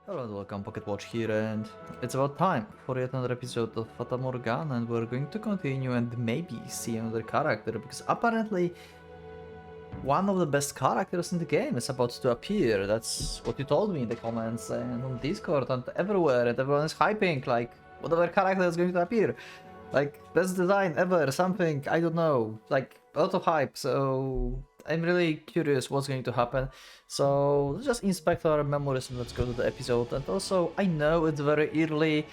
Hello and welcome, Pocket Watch here, and it's about time for yet another episode of Fata Morgana, and we're going to continue and maybe see another character, because apparently one of the best characters in the game is about to appear. That's what you told me in the comments and on Discord and everywhere, and everyone is hyping, like, whatever character is going to appear. Like, best design ever, something, I don't know, like, a lot of hype, so I'm really curious what's going to happen. So let's just inspect our memories and let's go to the episode. And also, I know it's very early,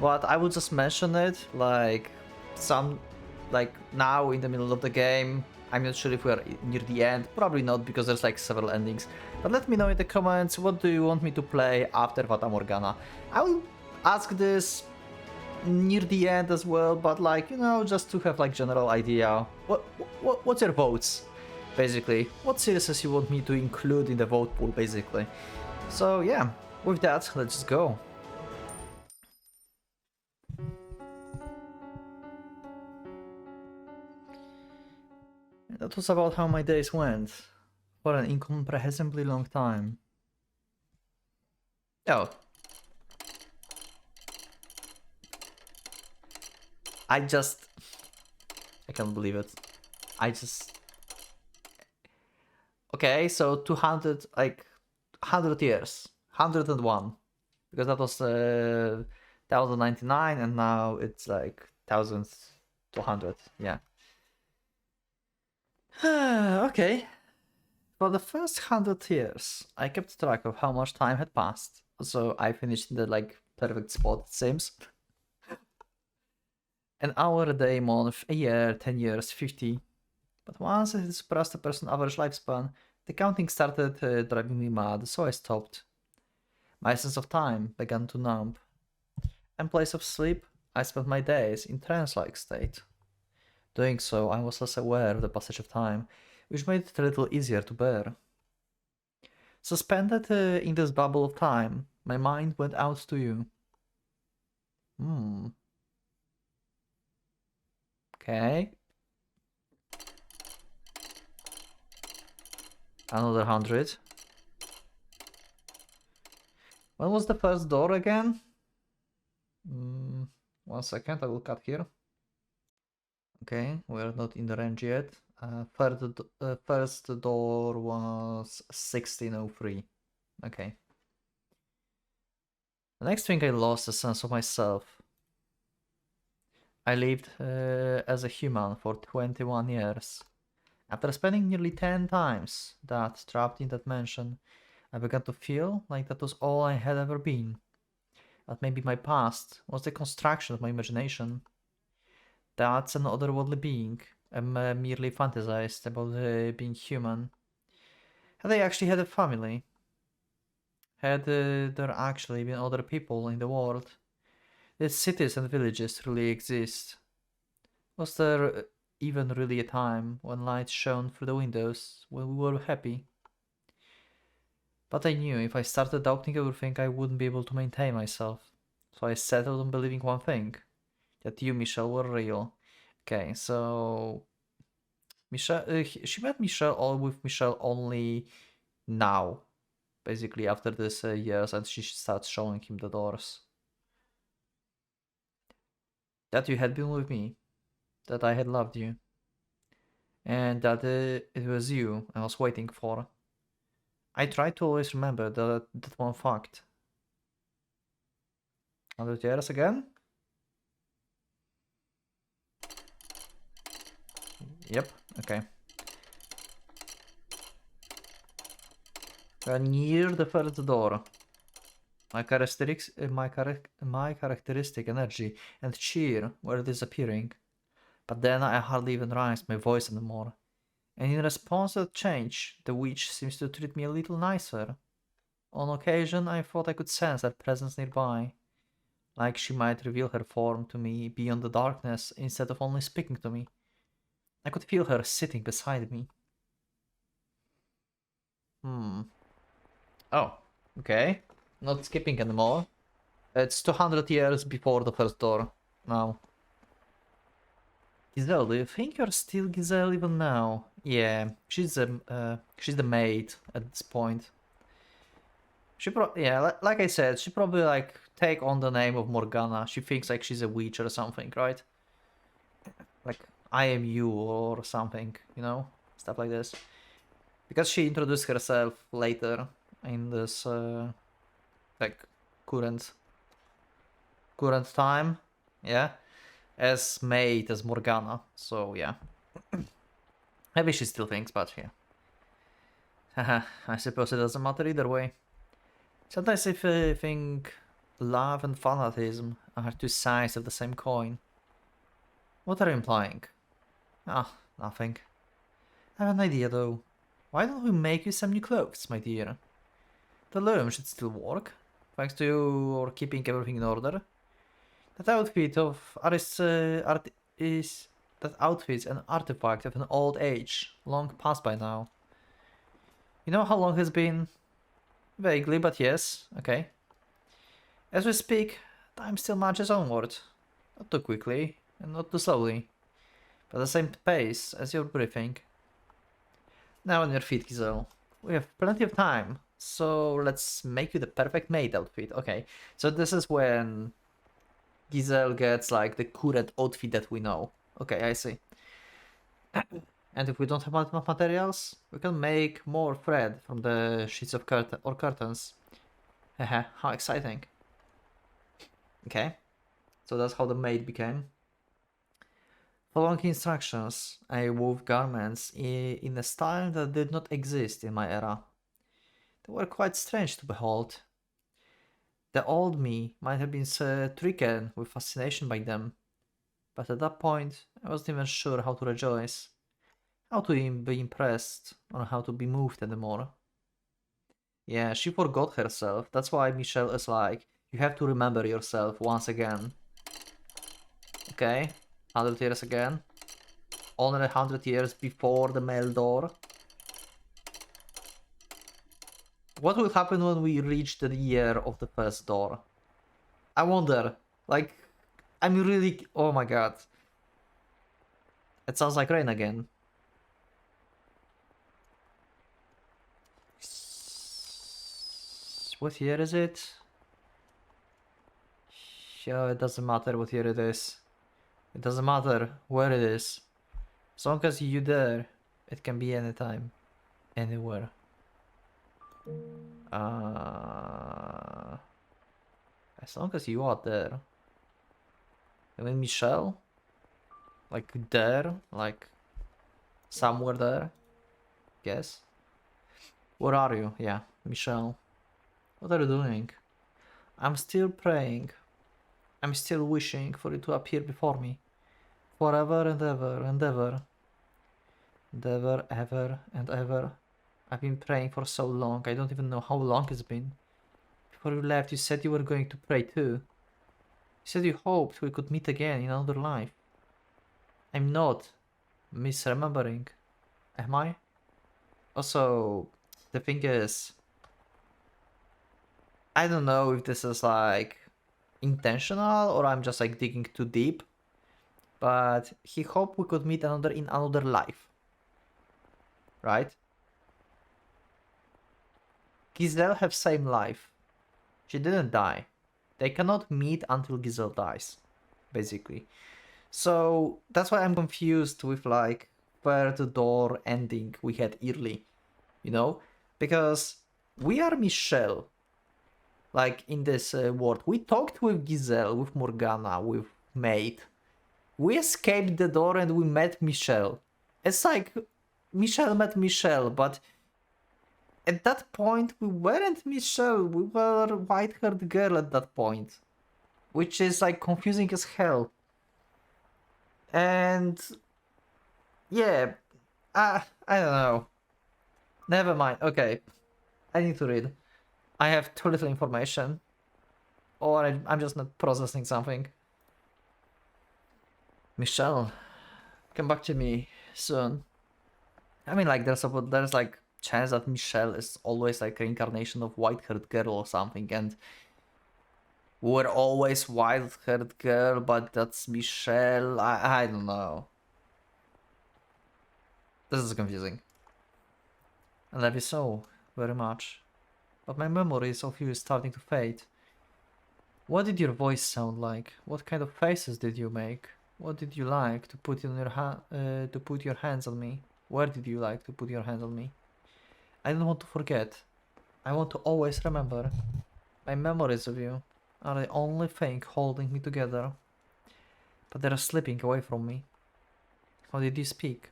but I will just mention it, like, now in the middle of the game. I'm not sure if we are near the end, probably not, because there's like several endings. But let me know in the comments, what do you want me to play after Fata Morgana? I will ask this near the end as well, but like, you know, just to have like general idea. What's your votes, basically? What series you want me to include in the vote pool, basically? So yeah, with that, let's just go. That was about how my days went for an incomprehensibly long time. Oh. I can't believe it. Okay, so 200, like, 100 years. 101. Because that was 1099 and now it's like 1200, yeah. Okay. For the first 100 years, I kept track of how much time had passed. So I finished in the, like, perfect spot, it seems. An hour, a day, month, a year, 10 years, 50. But once I surpassed the person's average lifespan, the counting started driving me mad, so I stopped. My sense of time began to numb. In place of sleep, I spent my days in trance-like state. Doing so, I was less aware of the passage of time, which made it a little easier to bear. Suspended in this bubble of time, my mind went out to you. Okay. Another 100. When was the first door again? 1 second, I will cut here. Okay, we're not in the range yet. First door was 1603. Okay. The next thing I lost a sense of myself. I lived as a human for 21 years. After spending nearly 10 times that trapped in that mansion, I began to feel like that was all I had ever been. That maybe my past was the construction of my imagination. That's an otherworldly being. I merely fantasized about being human. Had I actually had a family? Had there actually been other people in the world? Did cities and villages really exist? Was there even really a time when light shone through the windows, when we were happy? But I knew if I started doubting everything, I wouldn't be able to maintain myself. So I settled on believing one thing, that you, Michelle, were real. Okay, so Michelle, she met Michelle all with Michelle only now, basically after this years, and she starts showing him the doors. That you had been with me, that I had loved you, and that it was you I was waiting for. I try to always remember that one fact. 100 years again? Yep, okay. We're near the first door. My characteristic energy and cheer were disappearing. But then I hardly even raised my voice anymore. And in response to that change, the witch seems to treat me a little nicer. On occasion, I thought I could sense her presence nearby, like she might reveal her form to me beyond the darkness instead of only speaking to me. I could feel her sitting beside me. Oh, okay. Not skipping anymore. It's 200 years before the first door. Now. Giselle, do you think you're still Giselle even now? Yeah, she's the maid at this point. Yeah, like I said, she probably like take on the name of Morgana. She thinks like she's a witch or something, right? Like I am you or something, you know, stuff like this. Because she introduced herself later in this like current current time, yeah, as maid as Morgana. So yeah, maybe she still thinks, but yeah. Haha, I suppose it doesn't matter either way. Sometimes if I think love and fanatism are two sides of the same coin. What are you implying? Ah, nothing. I have an idea though. Why don't we make you some new clothes, my dear? The loom should still work, thanks to your keeping everything in order. That outfit of is that outfit's an artifact of an old age, long past by now. You know how long it's been? Vaguely, but yes, okay. As we speak, time still marches onward. Not too quickly, and not too slowly, but at the same pace as you're breathing. Now on your feet, Giselle. We have plenty of time, so let's make you the perfect maid outfit. Okay, so this is when Giselle gets like the current outfit that we know. Okay, I see. And if we don't have enough materials, we can make more thread from the sheets of curtains. Haha, how exciting. Okay, so that's how the maid became. Following instructions, I wove garments in a style that did not exist in my era. They were quite strange to behold. The old me might have been stricken with fascination by them, but at that point I wasn't even sure how to rejoice, how to be impressed, or how to be moved anymore. Yeah, she forgot herself. That's why Michelle is like, you have to remember yourself once again. Okay, 100 years again. Only 100 years before the mail door. What will happen when we reach the year of the first door? I wonder. Like, I'm really... Oh my god. It sounds like rain again. What year is it? Yeah, it doesn't matter what year it is. It doesn't matter where it is. As long as you're there, it can be anytime, anywhere. Uh, as long as you are there. I mean, Michelle? Like there? Like somewhere there? Guess. Where are you? Yeah, Michelle. What are you doing? I'm still praying. I'm still wishing for you to appear before me. Forever and ever and ever. And ever, ever and ever. I've been praying for so long, I don't even know how long it's been. Before you left, you said you were going to pray too. You said you hoped we could meet again in another life. I'm not misremembering, am I? Also, the thing is, I don't know if this is like intentional or I'm just like digging too deep, but he hoped we could meet another in another life, right? Giselle have same life. She didn't die. They cannot meet until Giselle dies, basically. So that's why I'm confused with like third door ending we had early, you know? Because we are Michelle, like in this world. We talked with Giselle, with Morgana, with Maid. We escaped the door and we met Michelle. It's like Michelle met Michelle, but at that point we weren't Michelle. We were a white-haired girl at that point, which is like confusing as hell. And yeah, I don't know. Never mind. Okay, I need to read. I have too little information, or I'm just not processing something. Michelle, come back to me soon. I mean, like there's like chance that Michelle is always like reincarnation of white-haired girl or something, and we're always white-haired girl, but that's Michelle. I don't know. This is confusing. I love you so very much. but my memories of you is starting to fade. What did your voice sound like? What kind of faces did you make? What did you like to put in your to put your hands on me? Where did you like to put your hands on me? I don't want to forget. I want to always remember. My memories of you are the only thing holding me together, but they're slipping away from me. How did you speak?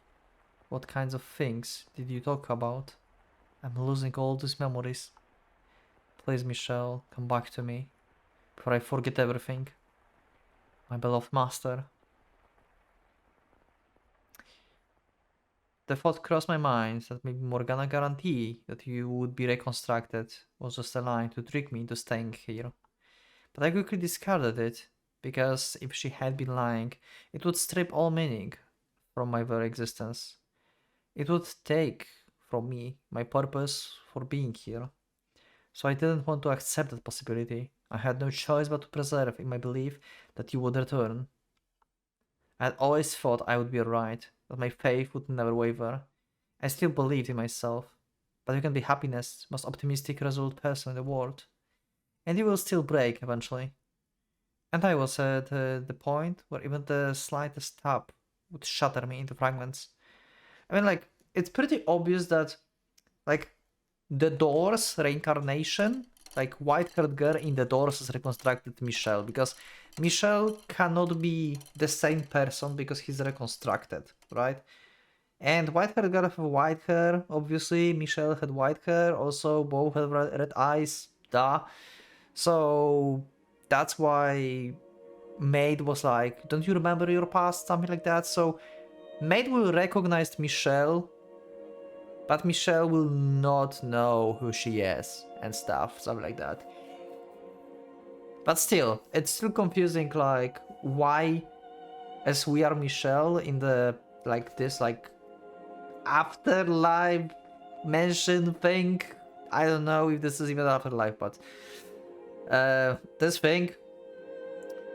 What kinds of things did you talk about? I'm losing all these memories. Please, Michelle, come back to me before I forget everything. My beloved master. The thought crossed my mind that maybe Morgana guarantee that you would be reconstructed was just a lie to trick me into staying here. But I quickly discarded it, because if she had been lying, it would strip all meaning from my very existence. It would take from me my purpose for being here. So I didn't want to accept that possibility. I had no choice but to preserve in my belief that you would return. I had always thought I would be right, that my faith would never waver. I still believed in myself, but you can be happiness, most optimistic, resolute person in the world, and you will still break eventually. And I was at the point where even the slightest tap would shatter me into fragments. I mean, like, it's pretty obvious that, like, the Doors reincarnation, like, white-haired girl in the Doors has reconstructed Michelle, because Michelle cannot be the same person because he's reconstructed, right? And white-haired girl have white hair, obviously. Michelle had white hair, also both have red eyes, duh. So that's why Maid was like, don't you remember your past? Something like that. So Maid will recognize Michelle, but Michelle will not know who she is and stuff, something like that. But still, it's still confusing, like, why, as we are Michelle in the, like, this, like, afterlife mention thing. I don't know if this is even afterlife, but this thing,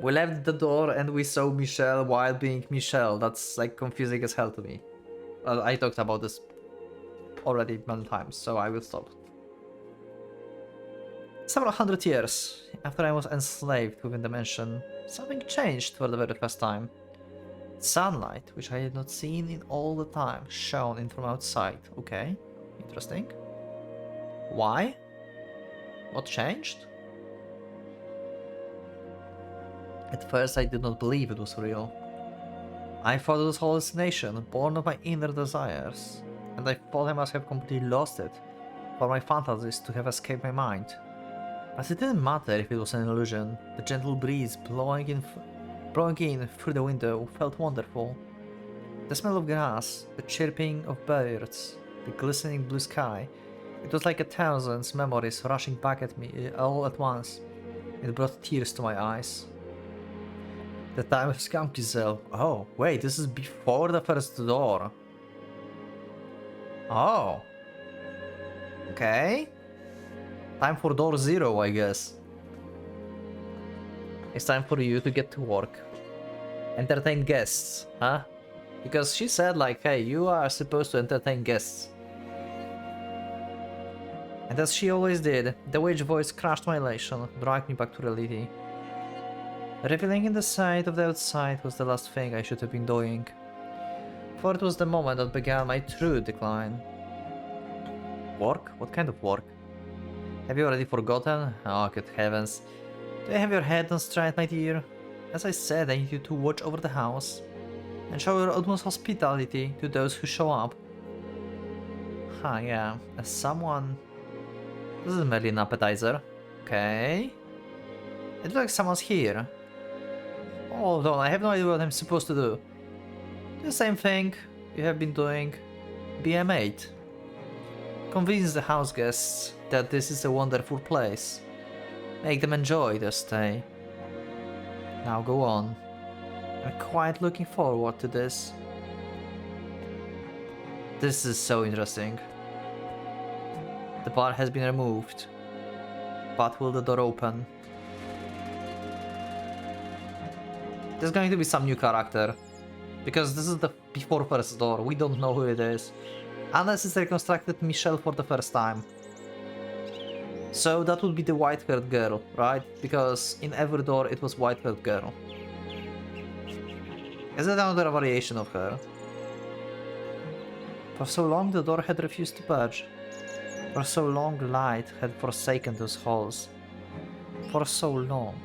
we left the door and we saw Michelle while being Michelle. That's like confusing as hell to me. Well, I talked about this already many times, so I will stop. Several hundred years after I was enslaved within the mansion, something changed for the very first time. Sunlight, which I had not seen in all the time, shone in from outside. Okay, interesting. Why? What changed? At first I did not believe it was real. I thought it was hallucination, born of my inner desires, and I thought I must have completely lost it, for my fantasies to have escaped my mind. But it didn't matter if it was an illusion. The gentle breeze blowing in through the window felt wonderful. The smell of grass, the chirping of birds, the glistening blue sky, it was like 1,000 memories rushing back at me all at once. It brought tears to my eyes. The time has come, Giselle. Oh, wait, this is before the first door. Oh. Okay. Time for door 0, I guess. It's time for you to get to work. Entertain guests, huh? Because she said, like, hey, you are supposed to entertain guests. And as she always did, the witch voice crushed my elation, dragged me back to reality. Revealing in the sight of the outside was the last thing I should have been doing. For it was the moment that began my true decline. Work? What kind of work? Have you already forgotten? Oh, good heavens. Do you have your head on straight, my dear? As I said, I need you to watch over the house and show your utmost hospitality to those who show up. Yeah, as someone... This is merely an appetizer. Okay. It looks like someone's here. Hold on, I have no idea what I'm supposed to do. The same thing you have been doing. Be a maid. Convince the house guests that this is a wonderful place. Make them enjoy their stay. Now go on. I'm quite looking forward to this. This is so interesting. The bar has been removed. But will the door open? There's going to be some new character. Because this is the before first door. We don't know who it is. Unless it's reconstructed Michelle for the first time. So that would be the white-haired girl, right? Because in every door it was white-haired girl. Is it another variation of her? For so long the door had refused to budge. For so long light had forsaken those halls. For so long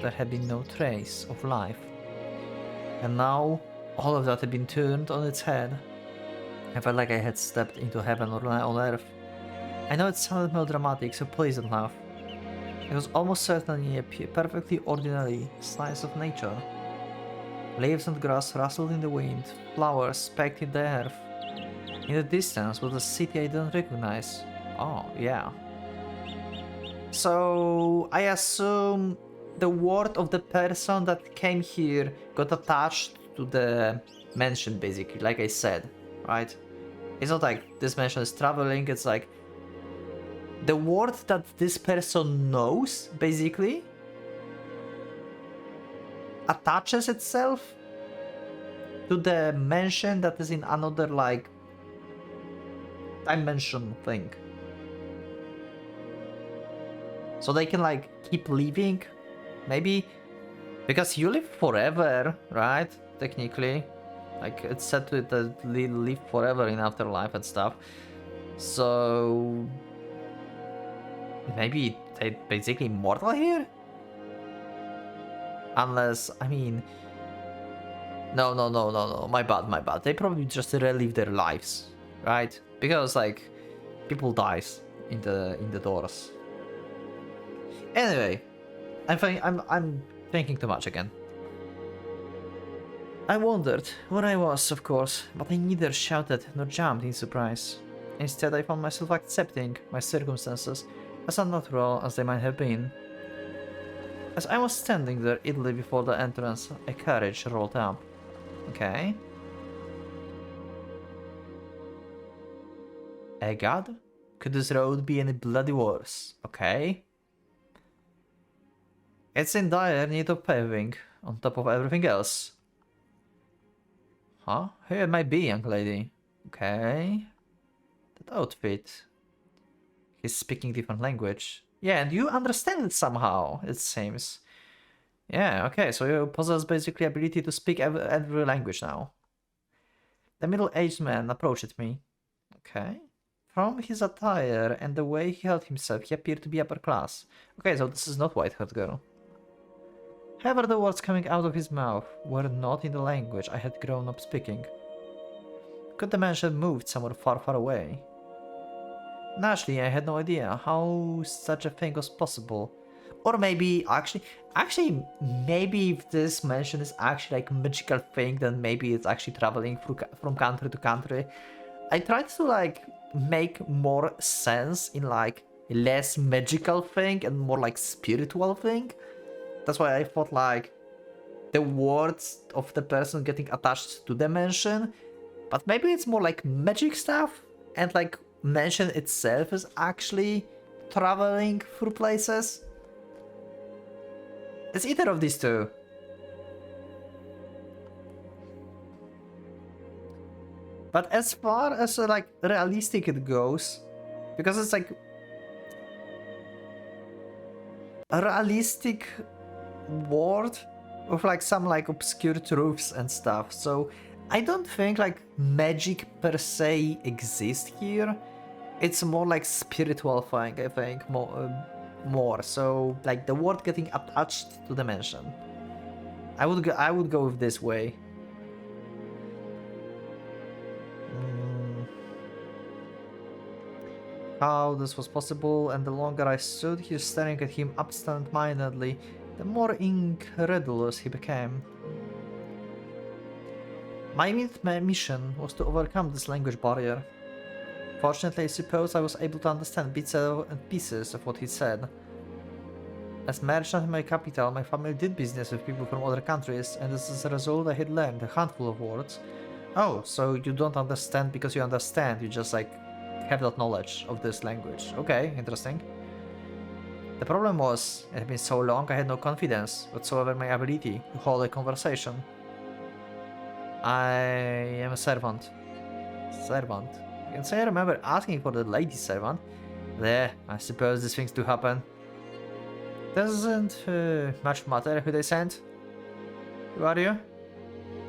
there had been no trace of life. And now all of that had been turned on its head. I felt like I had stepped into heaven or on earth. I know it sounded melodramatic, so please don't laugh. It was almost certainly a perfectly ordinary slice of nature. Leaves and grass rustled in the wind, flowers specked in the earth. In the distance was a city I didn't recognize. Oh, yeah. So, I assume the word of the person that came here got attached to the mansion, basically, like I said, right? It's not like this mansion is traveling, it's like the word that this person knows, basically, attaches itself to the mansion that is in another, like, dimension thing. So they can, like, keep living, maybe, because you live forever, right? Technically. Like, it's said to live forever in afterlife and stuff. So maybe they basically immortal here? Unless, I mean... No, my bad. They probably just relive their lives, right? Because, like, people dies in the doors. Anyway, I'm thinking too much again. I wondered where I was, of course, but I neither shouted nor jumped in surprise. Instead, I found myself accepting my circumstances as unnatural as they might have been. As I was standing there idly before the entrance, a carriage rolled up. Okay. A god? Could this road be any bloody worse? Okay. It's in dire need of paving, on top of everything else. Huh? Here it might be, young lady. Okay. That outfit. He's speaking different language. Yeah, and you understand it somehow, it seems. Yeah, okay, so you possess basically ability to speak every language now. The middle-aged man approached me. Okay. From his attire and the way he held himself, he appeared to be upper class. Okay, so this is not white-haired girl. However, the words coming out of his mouth were not in the language I had grown up speaking. Could the man have moved somewhere far, far away? Naturally, I had no idea how such a thing was possible. Or maybe, actually, maybe if this mansion is actually like a magical thing, then maybe it's actually traveling from country to country. I tried to like make more sense in like less magical thing and more like spiritual thing. That's why I thought like the words of the person getting attached to the mansion, but maybe it's more like magic stuff and like mansion itself is actually traveling through places. It's either of these two. But as far as like realistic it goes, because it's like a realistic world with like some like obscure truths and stuff, so I don't think like magic per se exists here. It's more like spiritual thing, I think, more. So like the word getting attached to the mansion. I would go with this way. How this was possible, and the longer I stood here staring at him absent-mindedly, the more incredulous he became. My immediate mission was to overcome this language barrier. Fortunately, I suppose I was able to understand bits and pieces of what he said. As merchant in my capital, my family did business with people from other countries, and as a result I had learned a handful of words. Oh, so you don't understand because you understand, you just like have that knowledge of this language. Okay, interesting. The problem was, it had been so long I had no confidence whatsoever in my ability to hold a conversation. I am a servant. Servant. I can say I remember asking for the lady servant, There, I suppose these things do happen. Doesn't much matter who they sent. Who are you?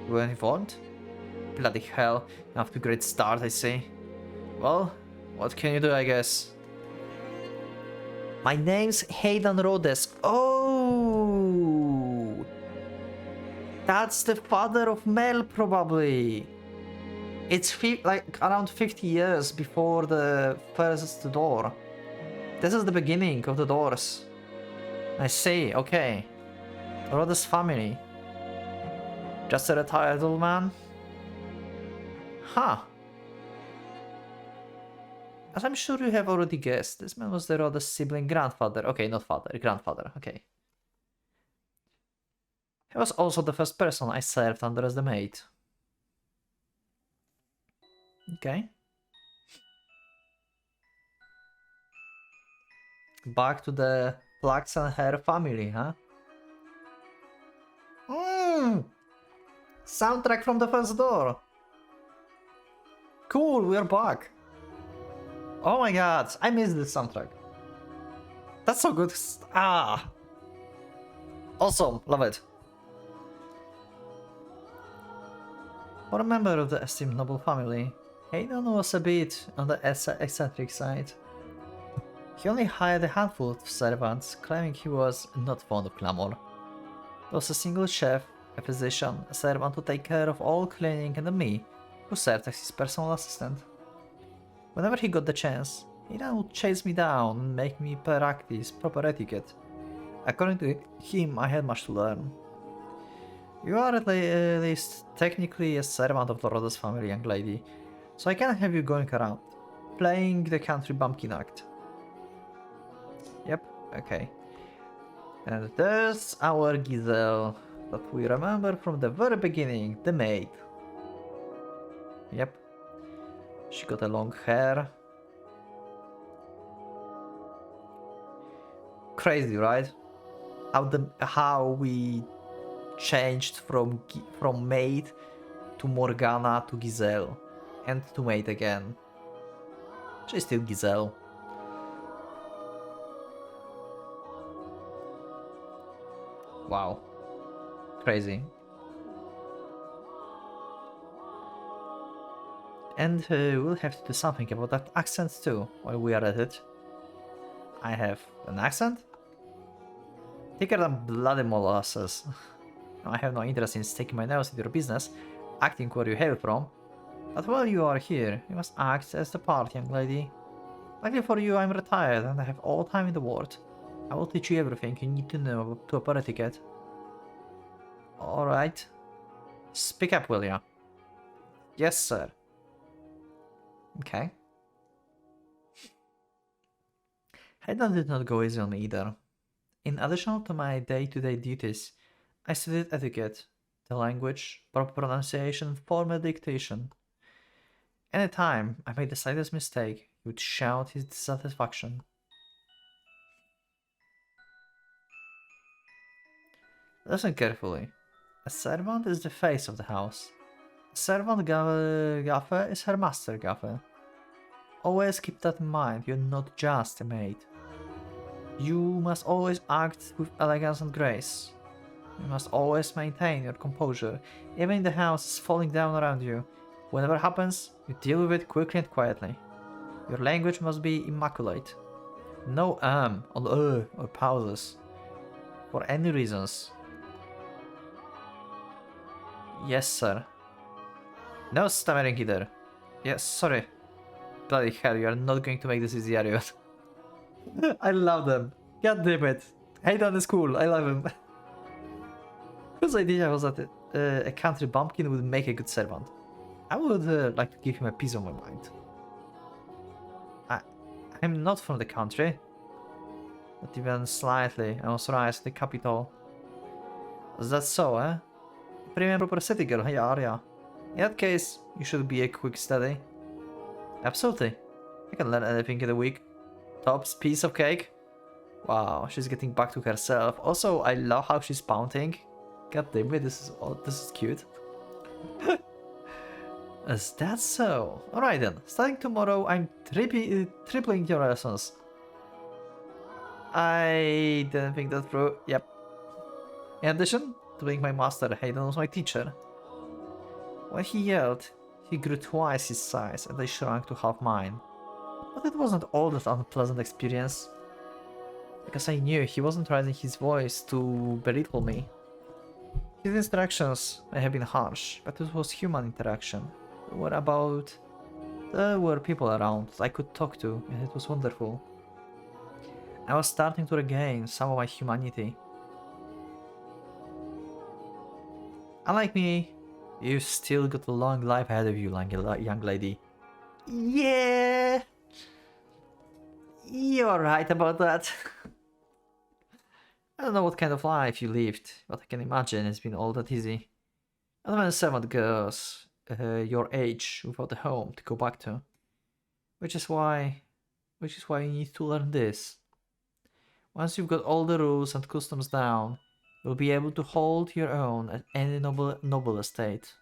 You weren't informed? Bloody hell, off to a great start, I see. Well, what can you do, I guess? My name's Hayden Rhodes. Oh! That's the father of Mel, probably. It's like around 50 years before the first door. This is the beginning of the doors. I see, okay. Rhodes family. Just a retired old man? Huh. As I'm sure you have already guessed, this man was the Rhodes sibling grandfather. Okay, not father, grandfather, okay. He was also the first person I served under as the maid. Okay. Back to the flaxen hair family, huh? Soundtrack from the first door. Cool, we're back. Oh my god, I missed this soundtrack. That's so good. Ah. Awesome, love it. For a member of the esteemed noble family, Hayden was a bit on the eccentric side. He only hired a handful of servants, claiming he was not fond of glamour. There was a single chef, a physician, a servant to take care of all cleaning, and me, who served as his personal assistant. Whenever he got the chance, Hayden would chase me down and make me practice proper etiquette. According to him, I had much to learn. You are at least technically a servant of the Rhodes family, young lady, so I can have you going around, playing the country bumpkin act. Yep, okay. And there's our Giselle that we remember from the very beginning, the maid. Yep. She got a long hair. Crazy, right? How we changed from maid to Morgana to Giselle and to maid again. She's still Giselle. Wow. Crazy. And we'll have to do something about that accent too, while we are at it. I have an accent? Thicker than bloody molasses. I have no interest in sticking my nose into your business, acting where you hail from. But while you are here, you must act as the part, young lady. Luckily for you, I'm retired and I have all time in the world. I will teach you everything you need to know to a etiquette. Alright. Speak up, will ya? Yes, sir. Okay. Hayden did not go easy on me either. In addition to my day-to-day duties, I studied etiquette, the language, proper pronunciation, formal dictation. Anytime I made the slightest mistake, he would shout his dissatisfaction. Listen carefully. A servant is the face of the house. A servant gaffer is her master gaffer. Always keep that in mind, you're not just a maid. You must always act with elegance and grace. You must always maintain your composure, even if the house is falling down around you. Whatever happens, you deal with it quickly and quietly. Your language must be immaculate. No or or pauses. For any reasons. Yes, sir. No stammering either. Yes, sorry. Bloody hell, you are not going to make this easy, are you? I love them. God damn it. Hayden is cool, I love him. Whose idea was that a country bumpkin would make a good servant? I would like to give him a piece of my mind. I'm not from the country. Not even slightly. I was raised in the capital. Is that so, eh? Premium proper city girl, yeah. In that case, you should be a quick study. Absolutely. I can learn anything in a week. Tops piece of cake. Wow, she's getting back to herself. Also, I love how she's pouting. God damn it, this is cute. Is that so? Alright then, starting tomorrow I'm tripling your lessons. I didn't think that through. Yep. In addition to being my master, Hayden was my teacher. When he yelled, he grew twice his size and I shrunk to half mine. But it wasn't all that unpleasant experience. Because I knew he wasn't raising his voice to belittle me. His instructions may have been harsh, but it was human interaction. There were people around that I could talk to, and it was wonderful. I was starting to regain some of my humanity. Unlike me, you still got a long life ahead of you, young lady. Yeah! You're right about that. I don't know what kind of life you lived, but I can imagine it's been all that easy. And when a servant girls your age without a home to go back to. Which is why you need to learn this. Once you've got all the rules and customs down, you'll be able to hold your own at any noble estate.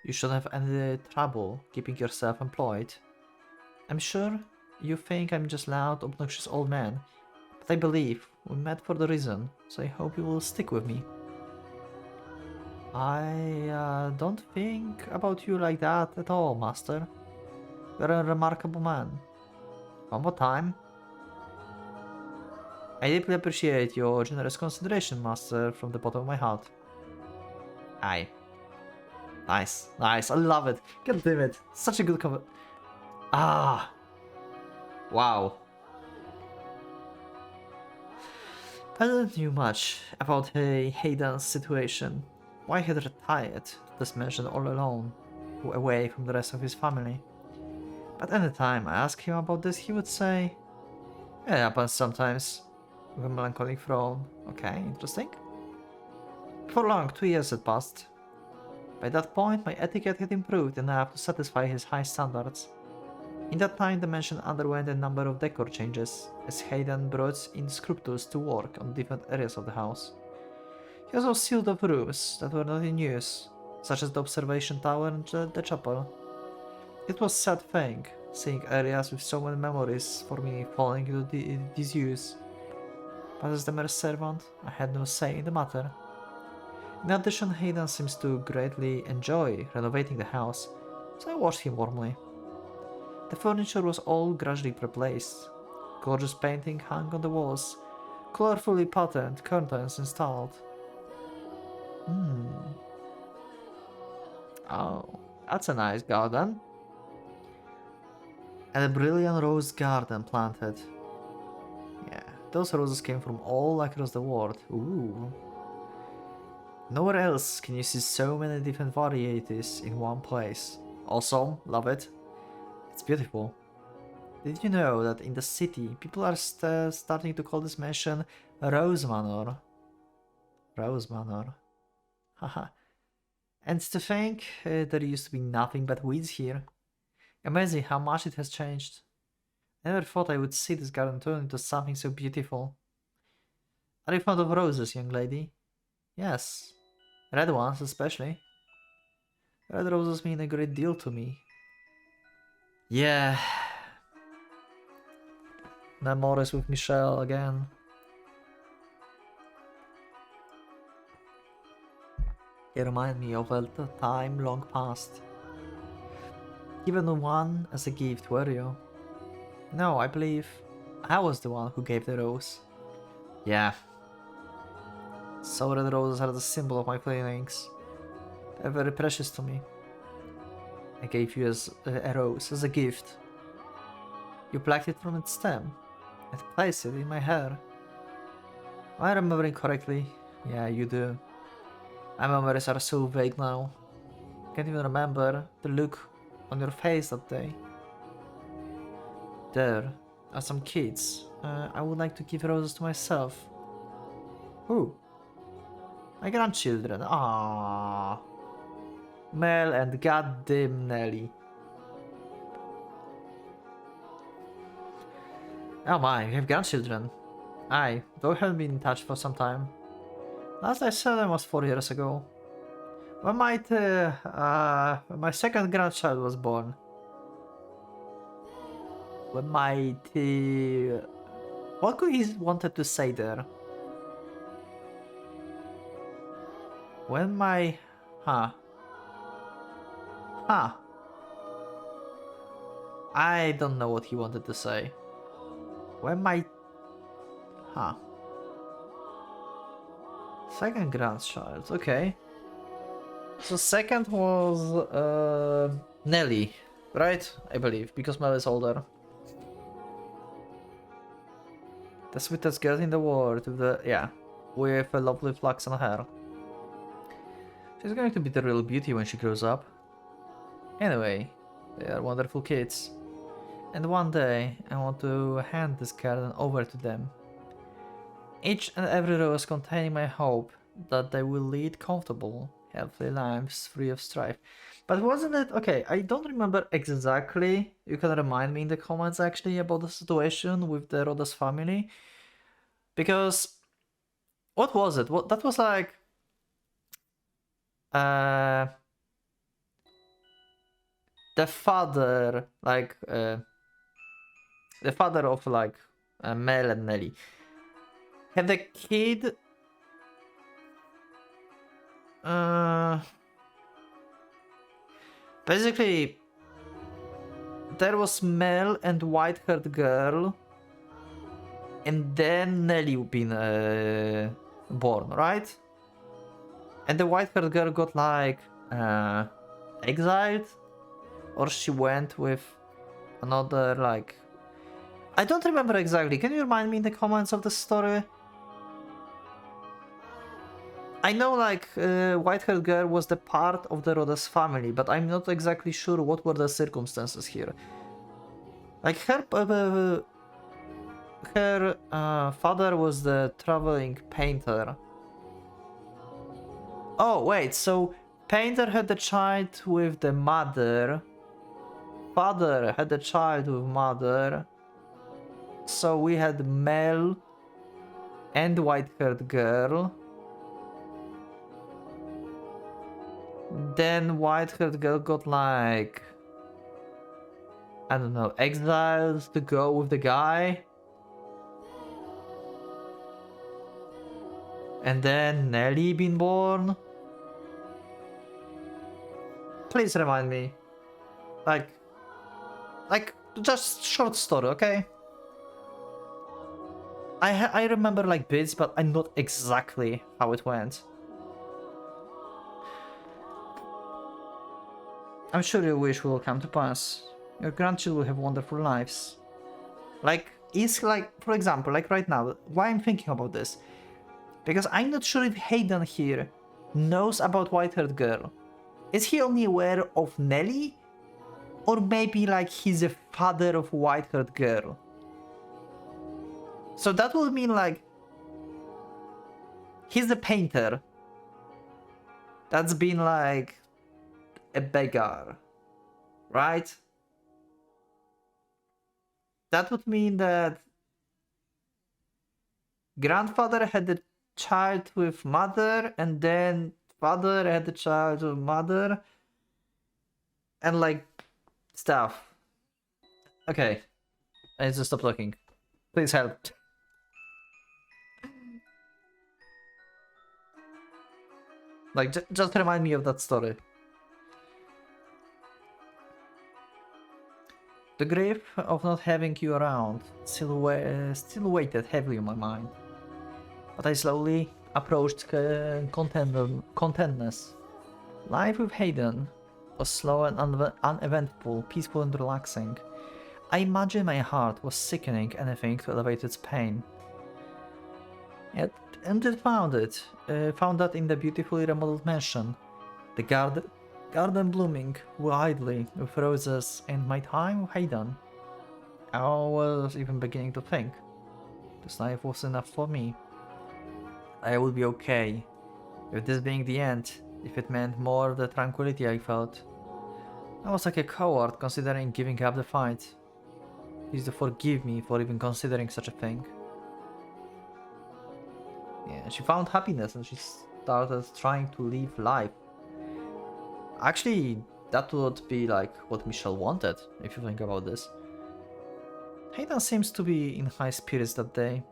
You shouldn't have any trouble keeping yourself employed. I'm sure you think I'm just loud, obnoxious old man, but I believe we met for the reason, so I hope you will stick with me. I don't think about you like that at all, master. You're a remarkable man. One more time. I deeply appreciate your generous consideration, master, from the bottom of my heart. Aye. Nice, nice, I love it. God damn it. Such a good cover. Ah. Wow. I didn't know much about Hayden's situation. Why he had retired to this mansion all alone, away from the rest of his family. But any time I asked him about this, he would say, "It happens sometimes," with a melancholy frown. Okay, interesting. For long, 2 years had passed. By that point, my etiquette had improved enough to satisfy his high standards. In that time, the mansion underwent a number of decor changes, as Hayden brought in sculptors to work on different areas of the house. He also sealed off rooms that were not in use, such as the observation tower and the chapel. It was a sad thing, seeing areas with so many memories for me falling into disuse. But as the mere servant, I had no say in the matter. In addition, Hayden seems to greatly enjoy renovating the house, so I watched him warmly. The furniture was all gradually replaced. Gorgeous painting hung on the walls, colorfully patterned curtains installed. Oh, that's a nice garden. And a brilliant rose garden planted. Yeah, those roses came from all across the world. Ooh. Nowhere else can you see so many different varieties in one place. Also, love it. It's beautiful. Did you know that in the city, people are starting to call this mansion Rose Manor? Rose Manor. Haha. And to think there used to be nothing but weeds here. Amazing how much it has changed. I never thought I would see this garden turn into something so beautiful. Are you fond of roses, young lady? Yes. Red ones, especially. Red roses mean a great deal to me. Yeah. Memories with Michelle again. They remind me of a time long past. Given one as a gift, were you? No, I believe I was the one who gave the rose. Yeah. So red roses are the symbol of my feelings. They're very precious to me. I gave you a rose as a gift. You plucked it from its stem and placed it in my hair. Am I remembering correctly? Yeah, you do. My memories are so vague now. I can't even remember the look on your face that day. There are some kids. I would like to give roses to myself. Who? My grandchildren. Ah, Mel and goddamn Nelly. Oh my, we have grandchildren. Aye, though we haven't been in touch for some time. Last I saw them was 4 years ago. When my second grandchild was born. When my What could he wanted to say there? When my... Huh. Huh. I don't know what he wanted to say. When my... Huh. Second grandchild, okay. So second was Nelly, right? I believe, because Mel is older. The sweetest girl in the world, with the... yeah. With a lovely flaxen hair. She's going to be the real beauty when she grows up. Anyway, they are wonderful kids. And one day, I want to hand this garden over to them. Each and every rose containing my hope that they will lead comfortable, healthy lives free of strife. But wasn't it... okay, I don't remember exactly. You can remind me in the comments actually about the situation with the Rhodes family. Because... what was it? What that was like... the father, like... the father of like Mel and Nelly had a kid. Basically, there was Mel and white-haired girl, and then Nelly been born, right? And the white-haired girl got like exiled, or she went with another like... I don't remember exactly. Can you remind me in the comments of the story? I know like white-haired girl was the part of the Rhodes family, but I'm not exactly sure what were the circumstances here. Like her father was the traveling painter. Oh wait, so painter had a child with the mother. Father had a child with mother. So we had Mel and white-haired girl. Then white-haired girl got like... I don't know, exiled to go with the guy. And then Nelly been born. Please remind me. Like just short story, okay? I remember like bits, but I not exactly how it went. I'm sure your wish will come to pass. Your grandchildren will have wonderful lives. Like, is like, for example, like right now, why I'm thinking about this? Because I'm not sure if Hayden here knows about white-haired girl. Is he only aware of Nelly? Or maybe like he's a father of white-haired girl? So that would mean like he's the painter that's been like a beggar, right? That would mean that grandfather had a child with mother, and then father had a child with mother, and like stuff. Okay, I need to stop looking. Please help. Like, just remind me of that story. The grief of not having you around still weighted heavily on my mind. But I slowly approached contentness. Life with Hayden was slow and uneventful, peaceful and relaxing. I imagine my heart was sickening anything to elevate its pain. Yet, and it found that in the beautifully remodeled mansion. The garden blooming widely with roses, and my time with Hayden. I was even beginning to think this life was enough for me. I would be okay with this being the end, if it meant more of the tranquility I felt. I was like a coward considering giving up the fight. Please do forgive me for even considering such a thing. Yeah, she found happiness and she started trying to live life. Actually, that would be like what Michelle wanted, if you think about this. Hayden seems to be in high spirits that day.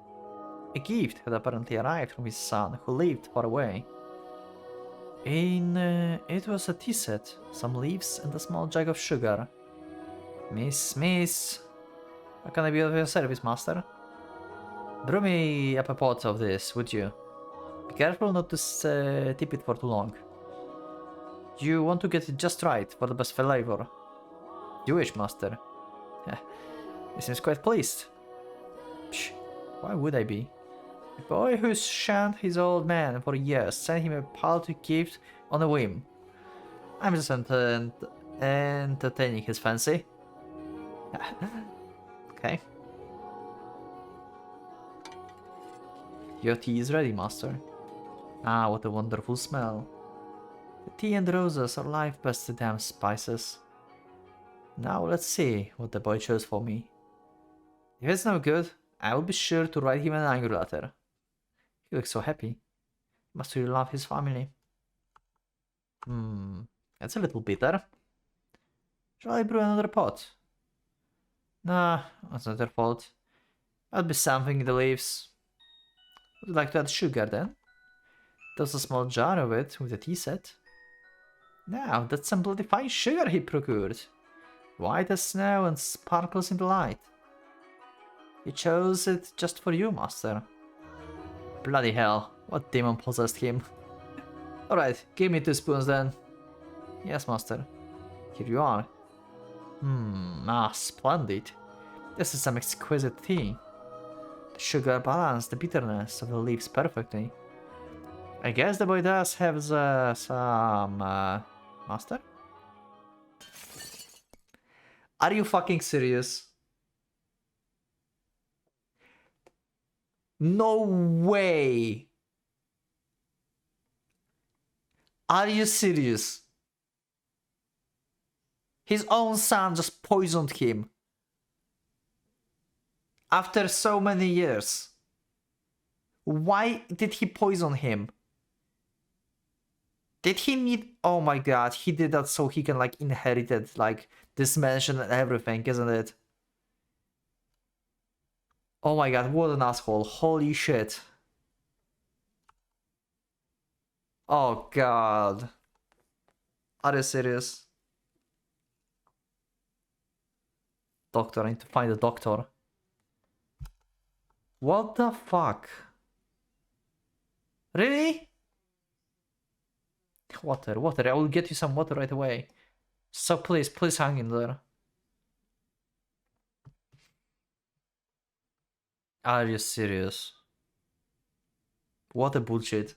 A gift had apparently arrived from his son, who lived far away. It was a tea set, some leaves and a small jug of sugar. Miss, how can I be of your service, master? Brew me up a pot of this, would you? Be careful not to tip it for too long. You want to get it just right, for the best flavor. You wish, master. He seems quite pleased. Psh, why would I be? A boy who's shunned his old man for years sent him a paltry gift on a whim. I'm just entertaining his fancy. Okay. Your tea is ready, master. Ah, what a wonderful smell. The tea and roses are life best to damn spices. Now let's see what the boy chose for me. If it's no good, I will be sure to write him an angry letter. He looks so happy. He must really love his family. That's a little bitter. Shall I brew another pot? Nah, that's not their fault. That'll be something in the leaves. Would you like to add sugar then? There's a small jar of it with a tea set. Now, that's some bloody fine sugar he procured. White as snow and sparkles in the light. He chose it just for you, master. Bloody hell, what demon possessed him? Alright, give me 2 spoons then. Yes, master. Here you are. Splendid. This is some exquisite tea. The sugar balanced the bitterness of the leaves perfectly. I guess the boy does have some... master? Are you fucking serious? No way! Are you serious? His own son just poisoned him. After so many years. Why did he poison him? Did he need... Oh my god, he did that so he can like inherit it, like this mansion and everything, isn't it? Oh my god, what an asshole. Holy shit. Oh god. Are you serious? Doctor, I need to find a doctor. What the fuck? Really? Water, I will get you some water right away. So please hang in there. Are you serious? What a bullshit.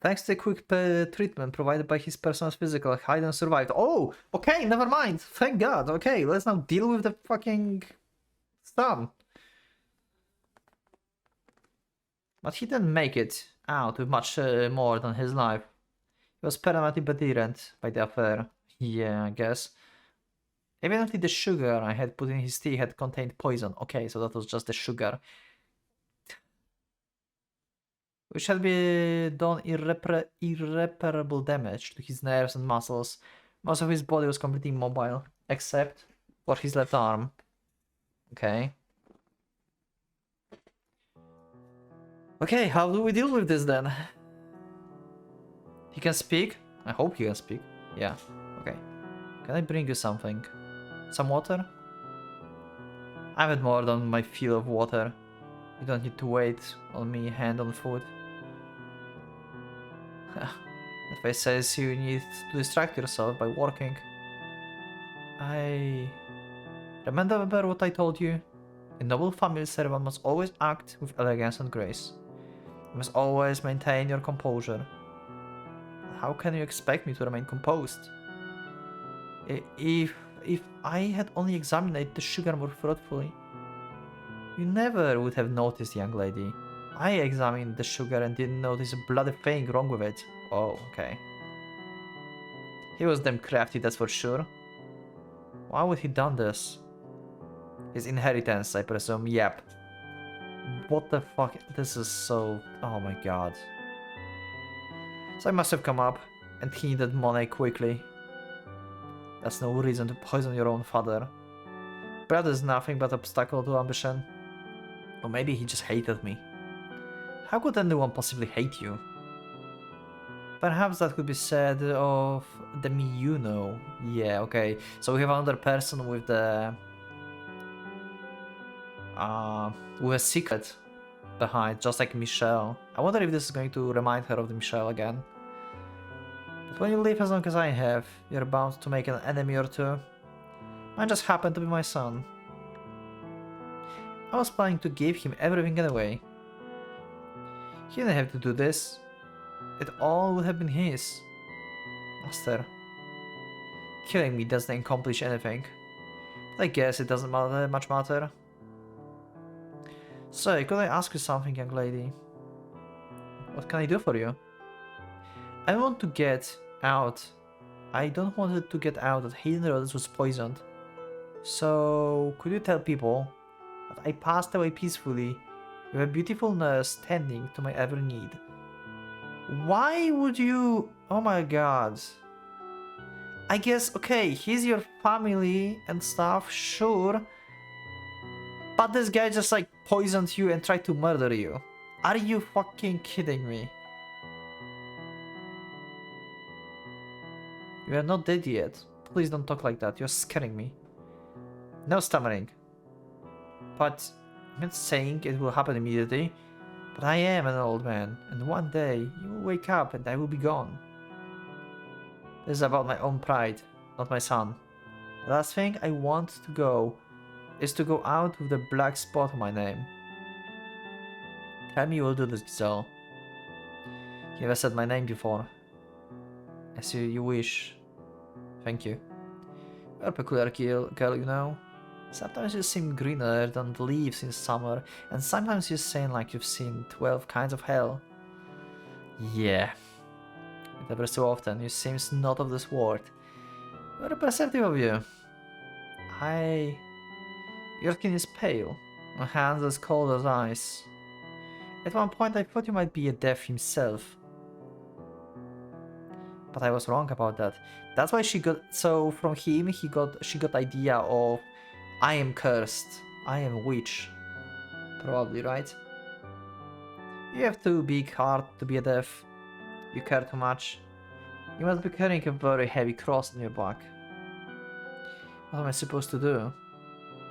Thanks to the quick treatment provided by his personal physical, Hayden survived. Oh, okay, never mind. Thank God. Okay, let's now deal with the fucking son. But he didn't make it out with much more than his life. He was permanently bedridden by the affair. Yeah, I guess. Evidently the sugar I had put in his tea had contained poison. Okay, so that was just the sugar. Which had been done irreparable damage to his nerves and muscles. Most of his body was completely immobile, except for his left arm. Okay. Okay, how do we deal with this then? He can speak? I hope he can speak. Yeah, okay. Can I bring you something? Some water? I've had more than my fill of water. You don't need to wait on me hand on foot. That face says you need to distract yourself by working. I... Remember what I told you? A noble family servant must always act with elegance and grace. You must always maintain your composure. How can you expect me to remain composed? If I had only examined the sugar more thoughtfully, you never would have noticed, young lady. I examined the sugar and didn't notice a bloody thing wrong with it. Oh, okay. He was damn crafty, that's for sure. Why would he done this? His inheritance, I presume. Yep. What the fuck? This is so... Oh my god. So I must have come up, and he needed money quickly. That's no reason to poison your own father. Brad is nothing but obstacle to ambition. Or maybe he just hated me. How could anyone possibly hate you? Perhaps that could be said of the me you know. Yeah, okay. So we have another person with the... with a secret behind, just like Michelle. I wonder if this is going to remind her of the Michelle again. But when you live as long as I have, you're bound to make an enemy or two. Mine just happened to be my son. I was planning to give him everything anyway. He didn't have to do this. It all would have been his. Master. Killing me doesn't accomplish anything. But I guess it doesn't much matter. So, could I ask you something, young lady? What can I do for you? I want to get out. I don't want it to get out that Hidden Rhodes was poisoned. So, could you tell people that I passed away peacefully with a beautiful nurse tending to my every need? Why would you... Oh my god. I guess, okay, he's your family and stuff, sure. But this guy just like poisoned you and tried to murder you. Are you fucking kidding me? You are not dead yet. Please don't talk like that, you're scaring me. No stammering. But I'm not saying it will happen immediately. But I am an old man, and one day you will wake up and I will be gone. This is about my own pride, not my son. The last thing I want to go is to go out with a black spot on my name. Tell me you will do this, Giselle. You never said my name before. As you wish. Thank you. You're a peculiar girl, you know. Sometimes you seem greener than the leaves in summer, and sometimes you seem like you've seen 12 kinds of hell. Yeah. Every so often, you seem not of this world. Very perceptive of you. Your skin is pale, and hands as cold as ice. At one point, I thought you might be a death himself. But I was wrong about that. That's why she got... So, from him, she got idea of... I am cursed. I am a witch. Probably, right? You have too big heart to be a death. You care too much. You must be carrying a very heavy cross on your back. What am I supposed to do?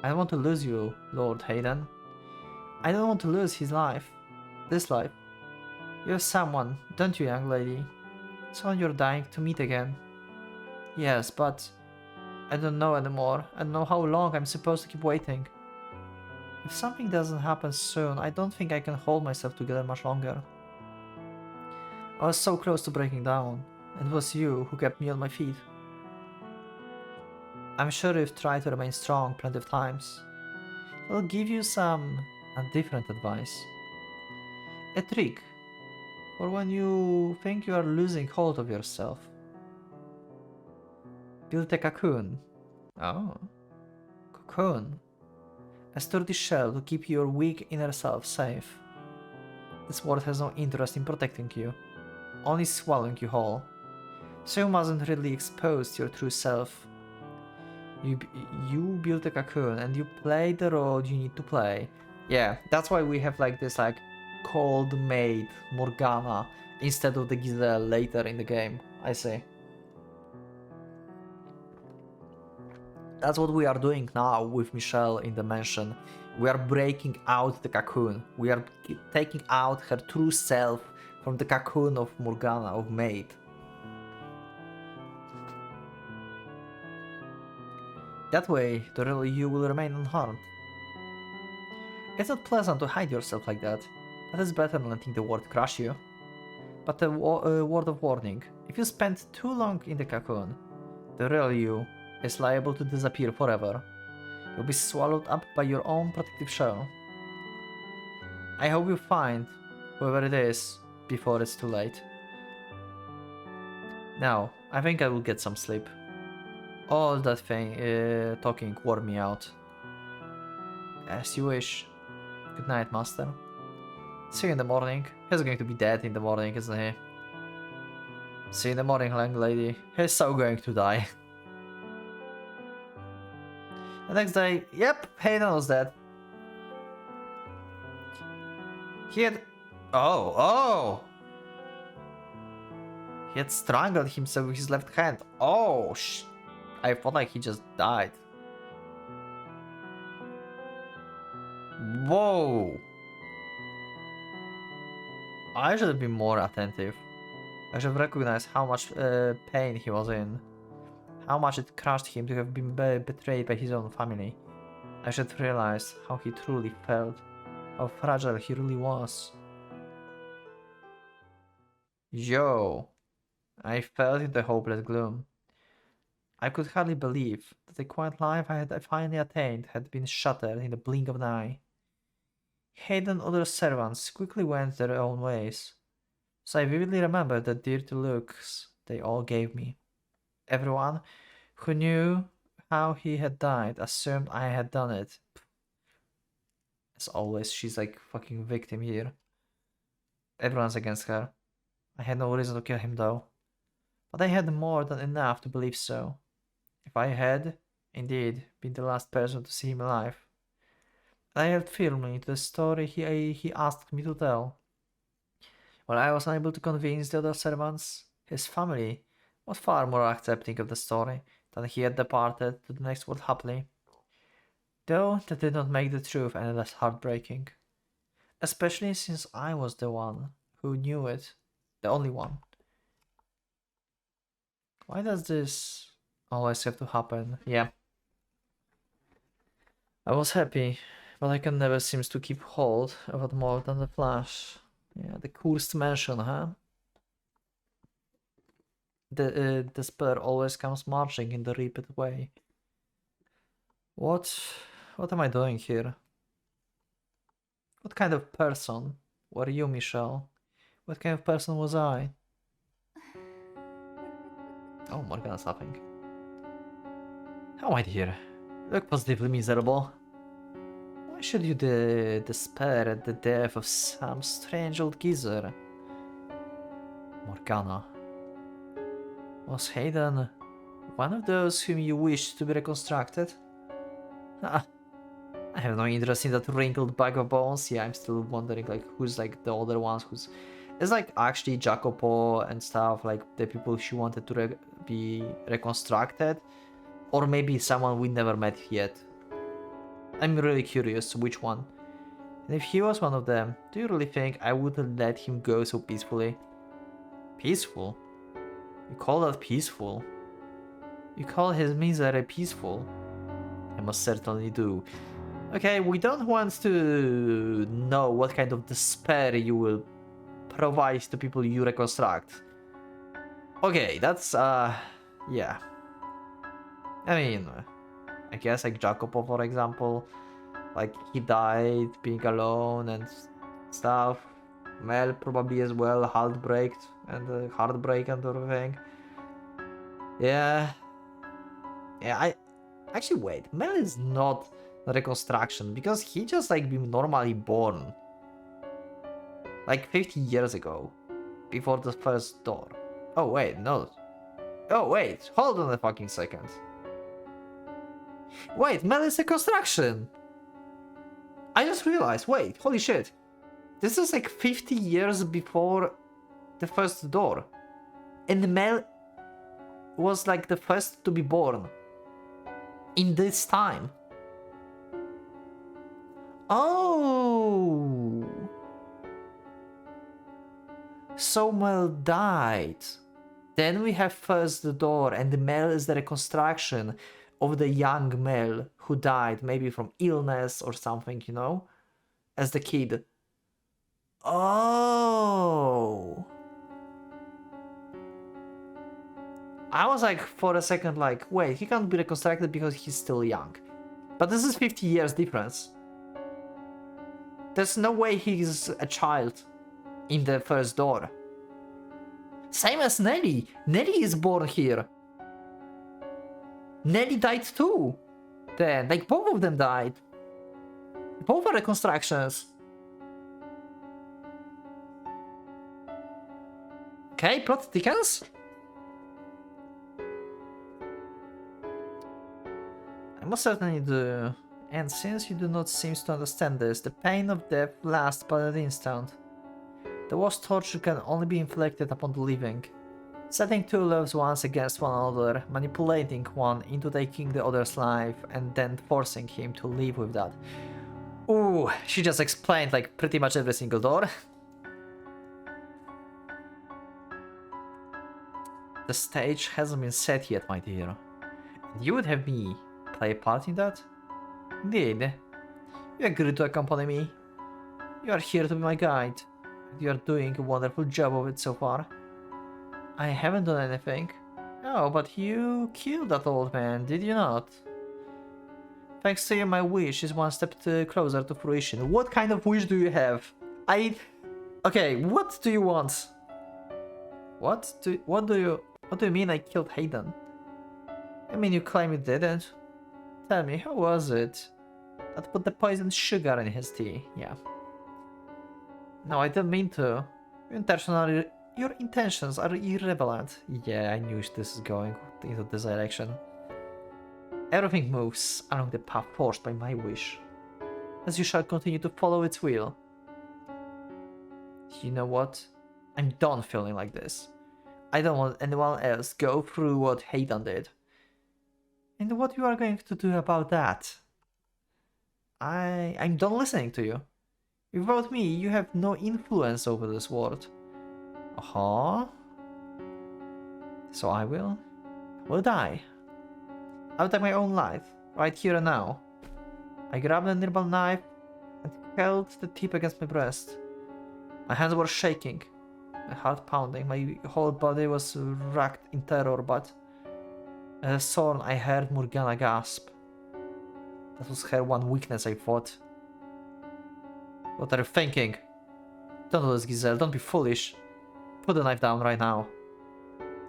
I don't want to lose you, Lord Hayden. I don't want to lose his life. This life. You have someone, don't you, young lady? Someone you're dying to meet again. Yes, but... I don't know anymore. I don't know how long I'm supposed to keep waiting. If something doesn't happen soon, I don't think I can hold myself together much longer. I was so close to breaking down. It was you who kept me on my feet. I'm sure you've tried to remain strong plenty of times. I'll give you some different advice. A trick for when you think you are losing hold of yourself. Build a cocoon. Oh. Cocoon. A sturdy shell to keep your weak inner self safe. This world has no interest in protecting you, only swallowing you whole. So you mustn't really expose your true self. You build a cocoon and you play the role you need to play. Yeah, that's why we have like this like cold maid Morgana instead of the Giselle later in the game. I see. That's what we are doing now with Michelle in the mansion. We are breaking out the cocoon. We are taking out her true self from the cocoon of Morgana, of maid. That way, the real you will remain unharmed. It's not pleasant to hide yourself like that. That is better than letting the world crush you. But a word of warning. If you spend too long in the cocoon, the real you is liable to disappear forever. You'll be swallowed up by your own protective shell. I hope you find whoever it is before it's too late. Now, I think I will get some sleep. All that talking wore me out. As you wish. Good night, master. See you in the morning. He's going to be dead in the morning, isn't he? See you in the morning, young lady. He's so going to die. The next day, yep, Hayden was dead. He had... Oh! He had strangled himself with his left hand. Oh, I thought like he just died. Whoa! I should have been more attentive. I should have recognized how much pain he was in. How much it crushed him to have been betrayed by his own family. I should have realized how he truly felt. How fragile he really was. Yo! I felt in the hopeless gloom. I could hardly believe that the quiet life I had finally attained had been shattered in the blink of an eye. Hayden and other servants quickly went their own ways, so I vividly remember the dirty looks they all gave me. Everyone who knew how he had died assumed I had done it. As always, she's like fucking victim here. Everyone's against her. I had no reason to kill him though. But I had more than enough to believe so. If I had, indeed, been the last person to see him alive, I had firmly to the story he asked me to tell. While I was unable to convince the other servants, his family was far more accepting of the story than he had departed to the next world happily. Though that did not make the truth any less heartbreaking. Especially since I was the one who knew it. The only one. Why does this always have to happen? Yeah. I was happy, but I can never seem to keep hold of it more than the flash. Yeah, the cursed mansion, huh? The despair always comes marching in the repeated way. What am I doing here? What kind of person were you, Michelle? What kind of person was I? Oh, Morgana's laughing. Oh, my dear. Look positively miserable. Why should you despair at the death of some strange old geezer? Morgana. Was Hayden one of those whom you wished to be reconstructed? Ah, I have no interest in that wrinkled bag of bones. Yeah, I'm still wondering like who's like the other ones who's... It's like actually Jacopo and stuff, like the people she wanted to be reconstructed. Or maybe someone we never met yet. I'm really curious which one. And if he was one of them, do you really think I would let him go so peacefully? Peaceful? You call that peaceful? You call his misery peaceful? I most certainly do. Okay, we don't want to know what kind of despair you will provide to people you reconstruct. Okay, that's, yeah. I mean, I guess like Jacopo, for example, like he died being alone and stuff. Mel probably as well, heartbreak and everything. Yeah. Yeah, I actually wait. Mel is not reconstruction because he just like been normally born. Like 50 years ago. Before the first door. Oh wait, no. Oh wait, hold on a fucking second. Wait, Mel is a construction! I just realized, wait, holy shit. This is like 50 years before the first door. And Mel was like the first to be born. In this time. Oh! So Mel died. Then we have first the door, and the Mel is the reconstruction of the young Mel who died, maybe from illness or something, you know, as the kid. Oh! I was like, for a second, like, wait, he can't be reconstructed because he's still young. But this is 50 years difference. There's no way he's a child in the first door. Same as Nelly. Nelly is born here. Nelly died too. Then, like, both of them died. Both are reconstructions. Okay, plot thickens. I most certainly do. And since you do not seem to understand this, the pain of death lasts but an instant. The worst torture can only be inflicted upon the living. Setting two loved ones against one another, manipulating one into taking the other's life, and then forcing him to live with that. Ooh, she just explained like pretty much every single door. The stage hasn't been set yet, my dear. And you would have me play a part in that? Indeed. You agreed to accompany me. You are here to be my guide. You are doing a wonderful job of it so far. I haven't done anything. Oh, but you killed that old man, did you not? Thanks to you, my wish is one step closer to fruition. What kind of wish do you have? Okay, what do you want? What do you mean I killed Hayden? I mean you claim you didn't. Tell me, how was it? That put the poisoned sugar in his tea, yeah. No, I didn't mean to. Your intentions are irrelevant. Yeah, I knew this is going into this direction. Everything moves along the path forced by my wish, as you shall continue to follow its will. You know what? I'm done feeling like this. I don't want anyone else go through what Hayden did. And what you are going to do about that? I'm done listening to you. Without me, you have no influence over this world. Uh-huh. So I will die. I'll take my own life, right here and now. I grabbed a nearby knife and held the tip against my breast. My hands were shaking, my heart pounding, my whole body was racked in terror, but as a thorn I heard Morgana gasp. That was her one weakness, I thought. What are you thinking? Don't do this, Giselle, don't be foolish. Put the knife down right now.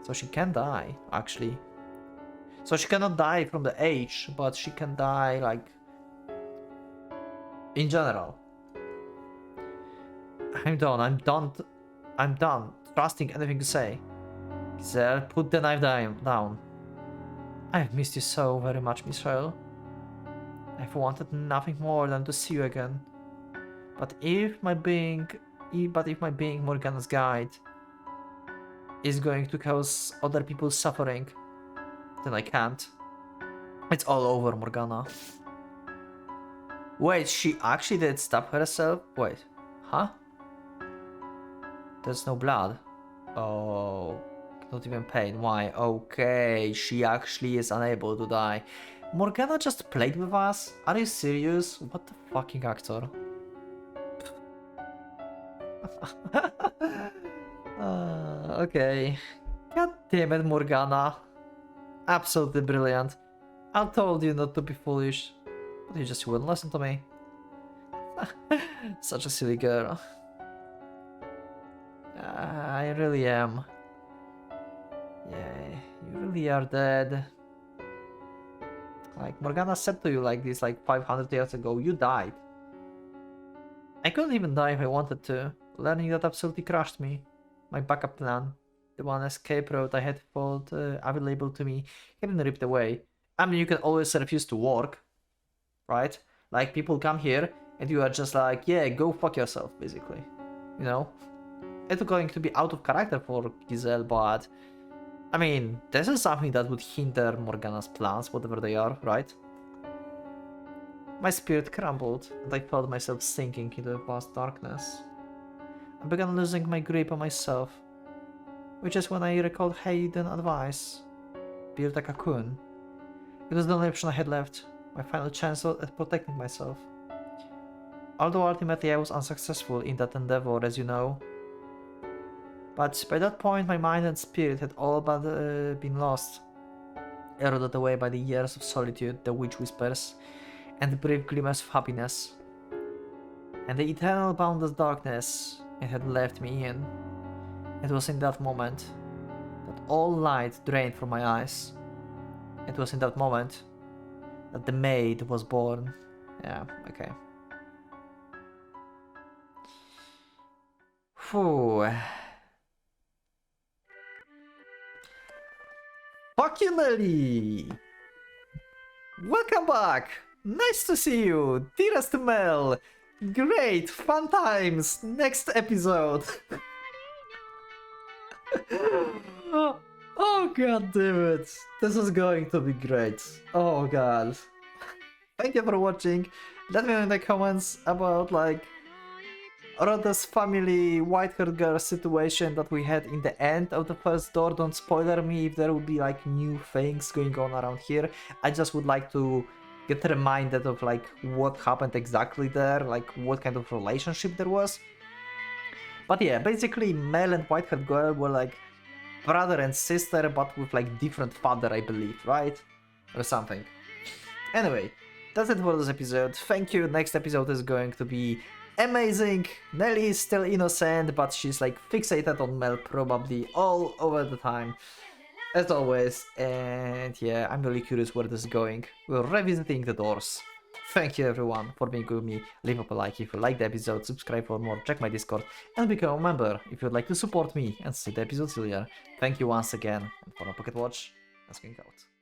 So she can die, actually. So she cannot die from the age, but she can die, like, in general. I'm done trusting anything you say. Giselle, put the knife down. I've missed you so very much, Michelle. I've wanted nothing more than to see you again. But if my being Morgana's guide is going to cause other people suffering, then I can't. It's all over, Morgana. Wait, she actually did stab herself? Wait, huh? There's no blood. Oh, not even pain. Why? Okay, she actually is unable to die. Morgana just played with us? Are you serious? What the fucking actor? Okay. God damn it, Morgana. Absolutely brilliant. I told you not to be foolish, but you just wouldn't listen to me. Such a silly girl. I really am. Yeah, you really are dead. Like Morgana said to you like this like 500 years ago, you died. I couldn't even die if I wanted to. Learning that absolutely crushed me. My backup plan, the one escape route I had thought available to me, getting ripped away. I mean, you can always refuse to work, right? Like people come here and you are just like, yeah, go fuck yourself, basically. You know? It's going to be out of character for Giselle, but I mean, this is something that would hinder Morgana's plans, whatever they are, right? My spirit crumbled, and I felt myself sinking into the vast darkness. I began losing my grip on myself, which is when I recalled Hayden's advice. Build a cocoon. It was the only option I had left, my final chance at protecting myself. Although ultimately I was unsuccessful in that endeavor, as you know. But by that point my mind and spirit had all but been lost, eroded away by the years of solitude, the witch whispers, and the brief glimmers of happiness. And the eternal boundless darkness it had left me in. It was in that moment that all light drained from my eyes. It was in that moment that the maid was born. Yeah, okay. Phew. Fuck you, Nelly! welcome back! Nice to see you, dearest Mel! Great, fun times! Next episode! Oh god damn it! This is going to be great. Oh god. Thank you for watching. Let me know in the comments about like Rhoda's family white-haired girl situation that we had in the end of the first door. Don't spoiler me if there will be like new things going on around here. I just would like to get reminded of like what happened exactly there, like what kind of relationship there was. But yeah, basically Mel and white-haired girl were like brother and sister but with like different father, I believe, right? Or something. Anyway, that's it for this episode. Thank you. Next episode is going to be amazing. Nelly is still innocent, but she's like fixated on Mel probably all over the time, as always. And yeah, I'm really curious where this is going. We're revisiting the doors. Thank you everyone for being with me. Leave up a like if you like the episode, subscribe for more, check my Discord, and become a member if you'd like to support me and see the episodes earlier. Thank you once again, and for a Pocket Watch, let's get out.